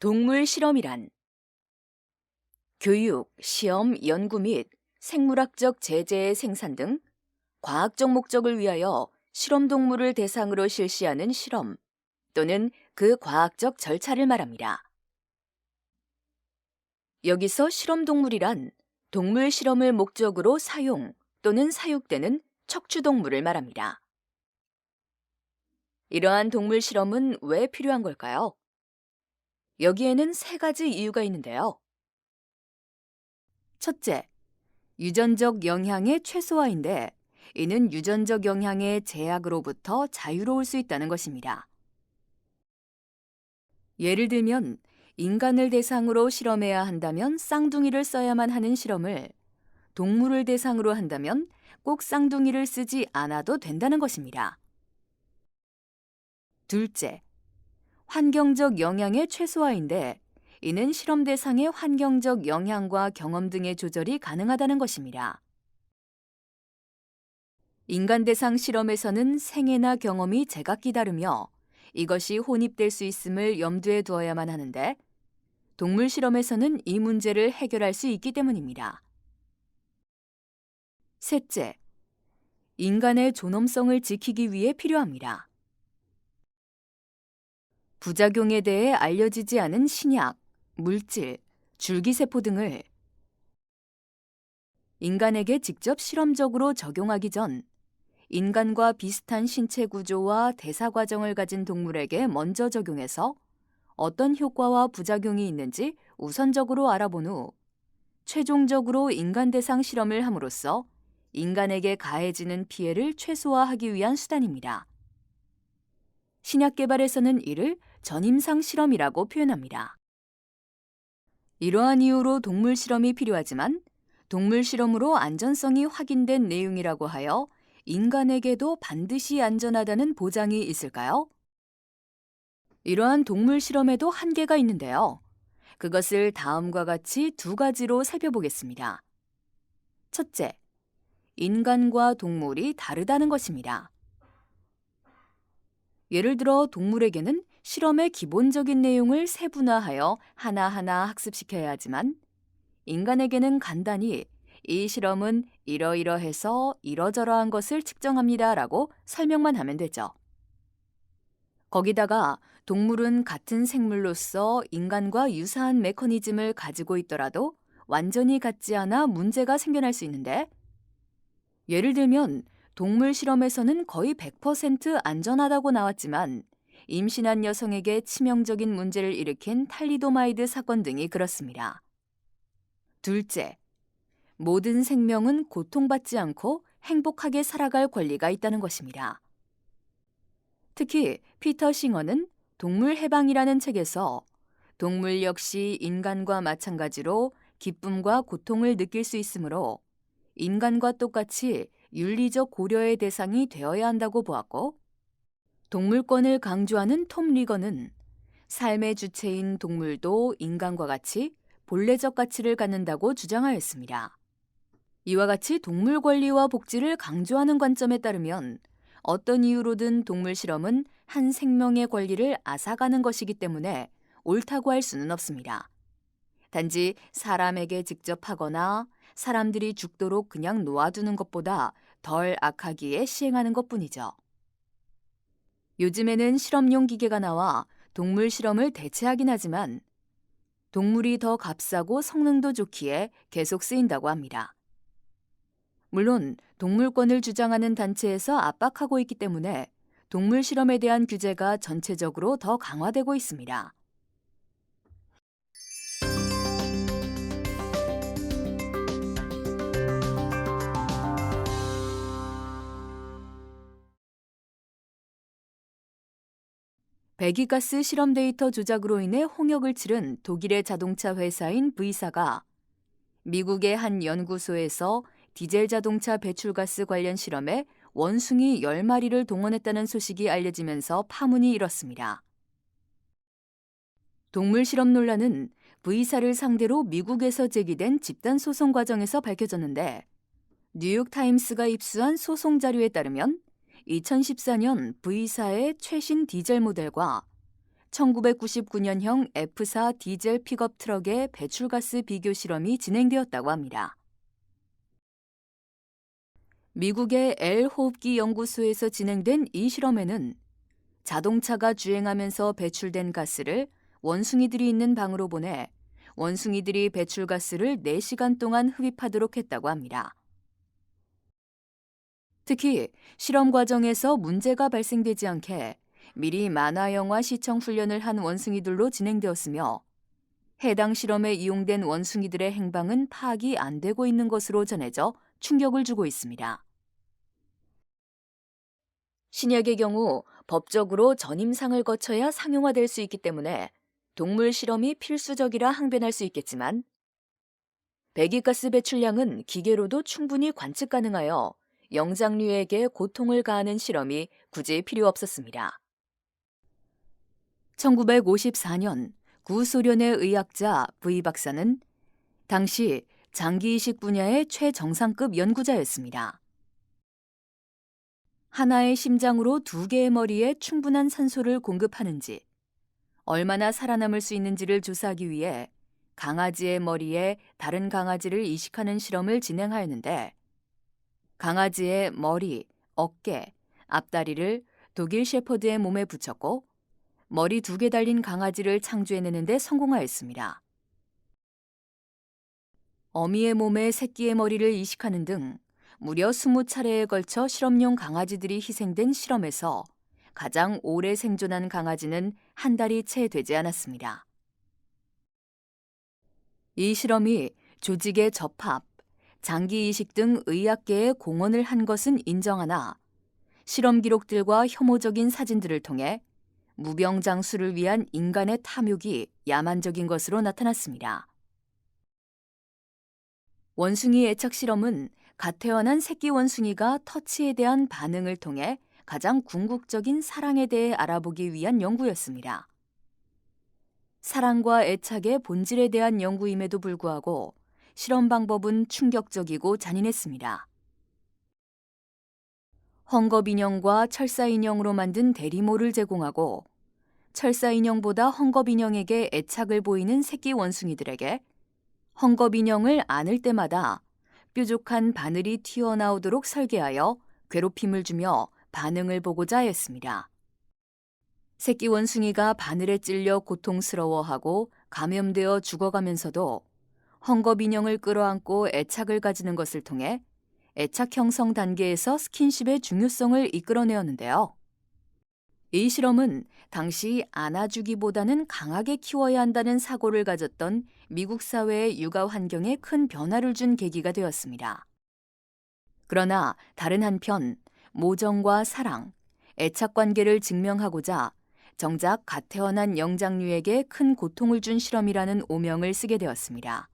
동물 실험이란 교육, 시험, 연구 및 생물학적 제재의 생산 등 과학적 목적을 위하여 실험 동물을 대상으로 실시하는 실험 또는 그 과학적 절차를 말합니다. 여기서 실험 동물이란 동물 실험을 목적으로 사용 또는 사육되는 척추 동물을 말합니다. 이러한 동물 실험은 왜 필요한 걸까요? 여기에는 세 가지 이유가 있는데요. 첫째, 유전적 영향의 최소화인데 이는 유전적 영향의 제약으로부터 자유로울 수 있다는 것입니다. 예를 들면 인간을 대상으로 실험해야 한다면 쌍둥이를 써야만 하는 실험을 동물을 대상으로 한다면 꼭 쌍둥이를 쓰지 않아도 된다는 것입니다. 둘째, 환경적 영향의 최소화인데 이는 실험 대상의 환경적 영향과 경험 등의 조절이 가능하다는 것입니다. 인간 대상 실험에서는 생애나 경험이 제각기 다르며 이것이 혼입될 수 있음을 염두에 두어야만 하는데 동물 실험에서는 이 문제를 해결할 수 있기 때문입니다. 셋째, 인간의 존엄성을 지키기 위해 필요합니다. 부작용에 대해 알려지지 않은 신약, 물질, 줄기세포 등을 인간에게 직접 실험적으로 적용하기 전 인간과 비슷한 신체 구조와 대사 과정을 가진 동물에게 먼저 적용해서 어떤 효과와 부작용이 있는지 우선적으로 알아본 후 최종적으로 인간 대상 실험을 함으로써 인간에게 가해지는 피해를 최소화하기 위한 수단입니다. 신약 개발에서는 이를 전임상 실험이라고 표현합니다. 이러한 이유로 동물 실험이 필요하지만 동물 실험으로 안전성이 확인된 내용이라고 하여 인간에게도 반드시 안전하다는 보장이 있을까요? 이러한 동물 실험에도 한계가 있는데요. 그것을 다음과 같이 두 가지로 살펴보겠습니다. 첫째, 인간과 동물이 다르다는 것입니다. 예를 들어 동물에게는 실험의 기본적인 내용을 세분화하여 하나하나 학습시켜야 하지만 인간에게는 간단히 이 실험은 이러이러해서 이러저러한 것을 측정합니다라고 설명만 하면 되죠. 거기다가 동물은 같은 생물로서 인간과 유사한 메커니즘을 가지고 있더라도 완전히 같지 않아 문제가 생겨날 수 있는데 예를 들면 동물 실험에서는 거의 100% 안전하다고 나왔지만 임신한 여성에게 치명적인 문제를 일으킨 탈리도마이드 사건 등이 그렇습니다. 둘째, 모든 생명은 고통받지 않고 행복하게 살아갈 권리가 있다는 것입니다. 특히 피터 싱어는 동물 해방이라는 책에서 동물 역시 인간과 마찬가지로 기쁨과 고통을 느낄 수 있으므로 인간과 똑같이 윤리적 고려의 대상이 되어야 한다고 보았고 동물권을 강조하는 톰 리거는 삶의 주체인 동물도 인간과 같이 본래적 가치를 갖는다고 주장하였습니다. 이와 같이 동물 권리와 복지를 강조하는 관점에 따르면 어떤 이유로든 동물 실험은 한 생명의 권리를 앗아가는 것이기 때문에 옳다고 할 수는 없습니다. 단지 사람에게 직접 하거나 사람들이 죽도록 그냥 놓아두는 것보다 덜 악하기에 시행하는 것뿐이죠. 요즘에는 실험용 기계가 나와 동물 실험을 대체하긴 하지만 동물이 더 값싸고 성능도 좋기에 계속 쓰인다고 합니다. 물론 동물권을 주장하는 단체에서 압박하고 있기 때문에 동물 실험에 대한 규제가 전체적으로 더 강화되고 있습니다. 배기가스 실험 데이터 조작으로 인해 홍역을 치른 독일의 자동차 회사인 V사가 미국의 한 연구소에서 디젤 자동차 배출가스 관련 실험에 원숭이 10마리를 동원했다는 소식이 알려지면서 파문이 일었습니다. 동물 실험 논란은 V사를 상대로 미국에서 제기된 집단 소송 과정에서 밝혀졌는데, 뉴욕타임스가 입수한 소송 자료에 따르면 2014년 V사의 최신 디젤 모델과 1999년형 F4 디젤 픽업 트럭의 배출가스 비교 실험이 진행되었다고 합니다. 미국의 엘 호흡기 연구소에서 진행된 이 실험에는 자동차가 주행하면서 배출된 가스를 원숭이들이 있는 방으로 보내 원숭이들이 배출가스를 4시간 동안 흡입하도록 했다고 합니다. 특히 실험 과정에서 문제가 발생되지 않게 미리 만화 영화 시청 훈련을 한 원숭이들로 진행되었으며, 해당 실험에 이용된 원숭이들의 행방은 파악이 안 되고 있는 것으로 전해져 충격을 주고 있습니다. 신약의 경우 법적으로 전임상을 거쳐야 상용화될 수 있기 때문에 동물 실험이 필수적이라 항변할 수 있겠지만, 배기가스 배출량은 기계로도 충분히 관측 가능하여 영장류에게 고통을 가하는 실험이 굳이 필요 없었습니다. 1954년 구소련의 의학자 V 박사는 당시 장기이식 분야의 최정상급 연구자였습니다. 하나의 심장으로 2개의 머리에 충분한 산소를 공급하는지, 얼마나 살아남을 수 있는지를 조사하기 위해 강아지의 머리에 다른 강아지를 이식하는 실험을 진행하였는데, 강아지의 머리, 어깨, 앞다리를 독일 셰퍼드의 몸에 붙였고 머리 2개 달린 강아지를 창조해내는 데 성공하였습니다. 어미의 몸에 새끼의 머리를 이식하는 등 무려 20차례에 걸쳐 실험용 강아지들이 희생된 실험에서 가장 오래 생존한 강아지는 1달이 채 되지 않았습니다. 이 실험이 조직의 접합, 장기 이식 등 의학계에 공헌을 한 것은 인정하나, 실험 기록들과 혐오적인 사진들을 통해 무병장수를 위한 인간의 탐욕이 야만적인 것으로 나타났습니다. 원숭이 애착 실험은 갓 태어난 새끼 원숭이가 터치에 대한 반응을 통해 가장 궁극적인 사랑에 대해 알아보기 위한 연구였습니다. 사랑과 애착의 본질에 대한 연구임에도 불구하고 실험 방법은 충격적이고 잔인했습니다. 헝겊 인형과 철사 인형으로 만든 대리모를 제공하고 철사 인형보다 헝겊 인형에게 애착을 보이는 새끼 원숭이들에게 헝겊 인형을 안을 때마다 뾰족한 바늘이 튀어나오도록 설계하여 괴롭힘을 주며 반응을 보고자 했습니다. 새끼 원숭이가 바늘에 찔려 고통스러워하고 감염되어 죽어가면서도 헝겊 인형을 끌어안고 애착을 가지는 것을 통해 애착 형성 단계에서 스킨십의 중요성을 이끌어내었는데요. 이 실험은 당시 안아주기보다는 강하게 키워야 한다는 사고를 가졌던 미국 사회의 육아 환경에 큰 변화를 준 계기가 되었습니다. 그러나 다른 한편 모정과 사랑, 애착 관계를 증명하고자 정작 갓 태어난 영장류에게 큰 고통을 준 실험이라는 오명을 쓰게 되었습니다.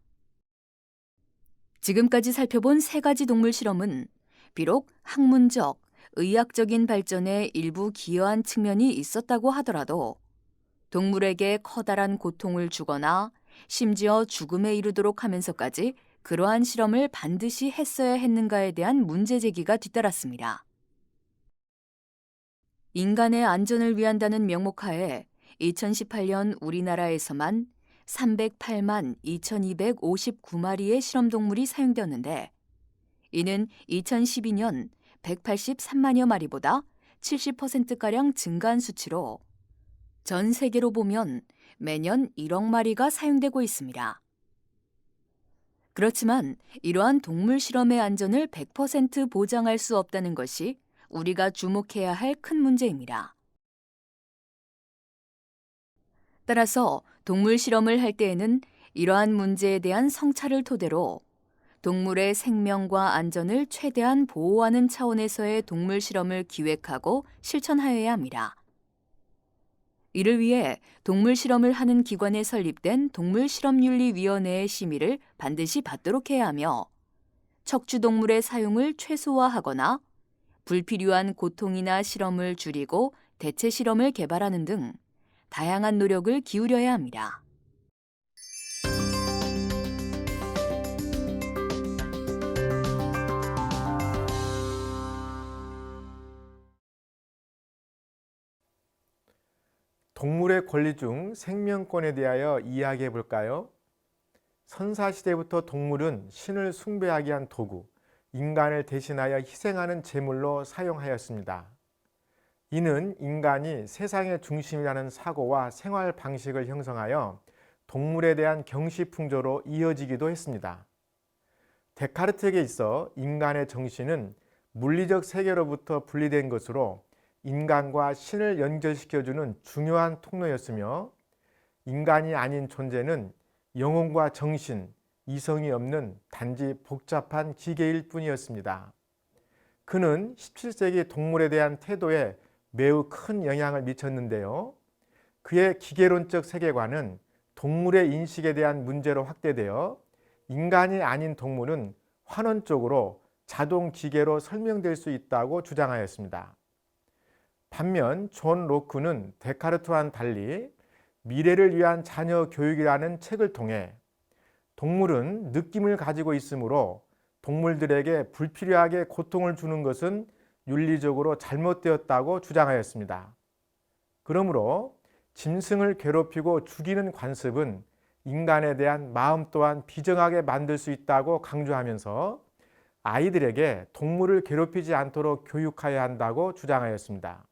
지금까지 살펴본 3가지 동물 실험은 비록 학문적, 의학적인 발전에 일부 기여한 측면이 있었다고 하더라도 동물에게 커다란 고통을 주거나 심지어 죽음에 이르도록 하면서까지 그러한 실험을 반드시 했어야 했는가에 대한 문제 제기가 뒤따랐습니다. 인간의 안전을 위한다는 명목하에 2018년 우리나라에서만 308만 2,259마리의 실험동물이 사용되었는데, 이는 2012년 183만여 마리보다 70%가량 증가한 수치로 전 세계로 보면 매년 1억 마리가 사용되고 있습니다. 그렇지만 이러한 동물 실험의 안전을 100% 보장할 수 없다는 것이 우리가 주목해야 할 큰 문제입니다. 따라서 동물 실험을 할 때에는 이러한 문제에 대한 성찰을 토대로 동물의 생명과 안전을 최대한 보호하는 차원에서의 동물 실험을 기획하고 실천하여야 합니다. 이를 위해 동물 실험을 하는 기관에 설립된 동물실험윤리위원회의 심의를 반드시 받도록 해야 하며 척추동물의 사용을 최소화하거나 불필요한 고통이나 실험을 줄이고 대체 실험을 개발하는 등 다양한 노력을 기울여야 합니다. 동물의 권리 중 생명권에 대하여 이야기해 볼까요? 선사시대부터 동물은 신을 숭배하기 위한 도구, 인간을 대신하여 희생하는 제물로 사용하였습니다. 이는 인간이 세상의 중심이라는 사고와 생활 방식을 형성하여 동물에 대한 경시풍조로 이어지기도 했습니다. 데카르트에게 있어 인간의 정신은 물리적 세계로부터 분리된 것으로 인간과 신을 연결시켜주는 중요한 통로였으며, 인간이 아닌 존재는 영혼과 정신, 이성이 없는 단지 복잡한 기계일 뿐이었습니다. 그는 17세기 동물에 대한 태도에 매우 큰 영향을 미쳤는데요. 그의 기계론적 세계관은 동물의 인식에 대한 문제로 확대되어 인간이 아닌 동물은 환원적으로 자동 기계로 설명될 수 있다고 주장하였습니다. 반면 존 로크는 데카르트와는 달리 미래를 위한 자녀 교육이라는 책을 통해 동물은 느낌을 가지고 있으므로 동물들에게 불필요하게 고통을 주는 것은 윤리적으로 잘못되었다고 주장하였습니다. 그러므로 짐승을 괴롭히고 죽이는 관습은 인간에 대한 마음 또한 비정하게 만들 수 있다고 강조하면서 아이들에게 동물을 괴롭히지 않도록 교육해야 한다고 주장하였습니다.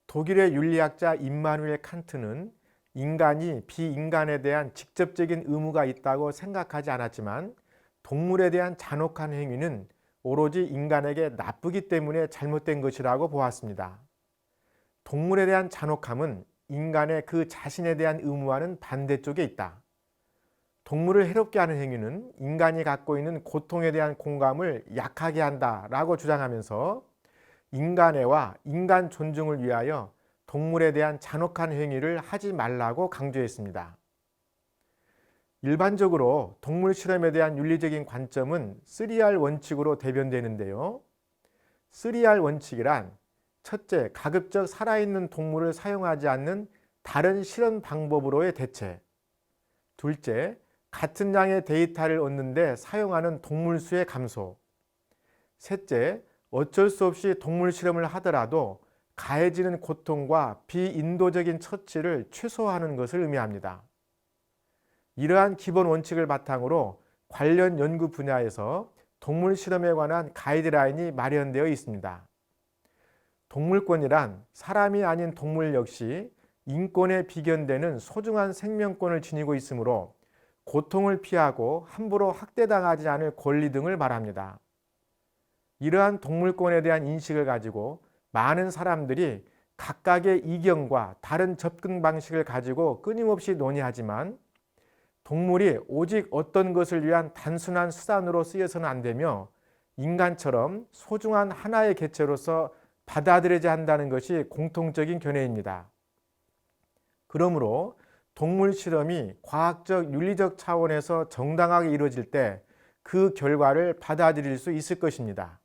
독일의 윤리학자 임마누엘 칸트는 인간이 비인간에 대한 직접적인 의무가 있다고 생각하지 않았지만 동물에 대한 잔혹한 행위는 오로지 인간에게 나쁘기 때문에 잘못된 것이라고 보았습니다. 동물에 대한 잔혹함은 인간의 그 자신에 대한 의무와는 반대쪽에 있다. 동물을 해롭게 하는 행위는 인간이 갖고 있는 고통에 대한 공감을 약하게 한다라고 주장하면서 인간애와 인간 존중을 위하여 동물에 대한 잔혹한 행위를 하지 말라고 강조했습니다. 일반적으로 동물 실험에 대한 윤리적인 관점은 3R 원칙으로 대변되는데요. 3R 원칙이란 첫째, 가급적 살아있는 동물을 사용하지 않는 다른 실험 방법으로의 대체. 둘째, 같은 양의 데이터를 얻는데 사용하는 동물 수의 감소. 셋째, 어쩔 수 없이 동물 실험을 하더라도 가해지는 고통과 비인도적인 처치를 최소화하는 것을 의미합니다. 이러한 기본 원칙을 바탕으로 관련 연구 분야에서 동물 실험에 관한 가이드라인이 마련되어 있습니다. 동물권이란 사람이 아닌 동물 역시 인권에 비견되는 소중한 생명권을 지니고 있으므로 고통을 피하고 함부로 학대당하지 않을 권리 등을 말합니다. 이러한 동물권에 대한 인식을 가지고 많은 사람들이 각각의 이견과 다른 접근 방식을 가지고 끊임없이 논의하지만 동물이 오직 어떤 것을 위한 단순한 수단으로 쓰여서는 안 되며 인간처럼 소중한 하나의 개체로서 받아들여야 한다는 것이 공통적인 견해입니다. 그러므로 동물 실험이 과학적 윤리적 차원에서 정당하게 이루어질 때 그 결과를 받아들일 수 있을 것입니다.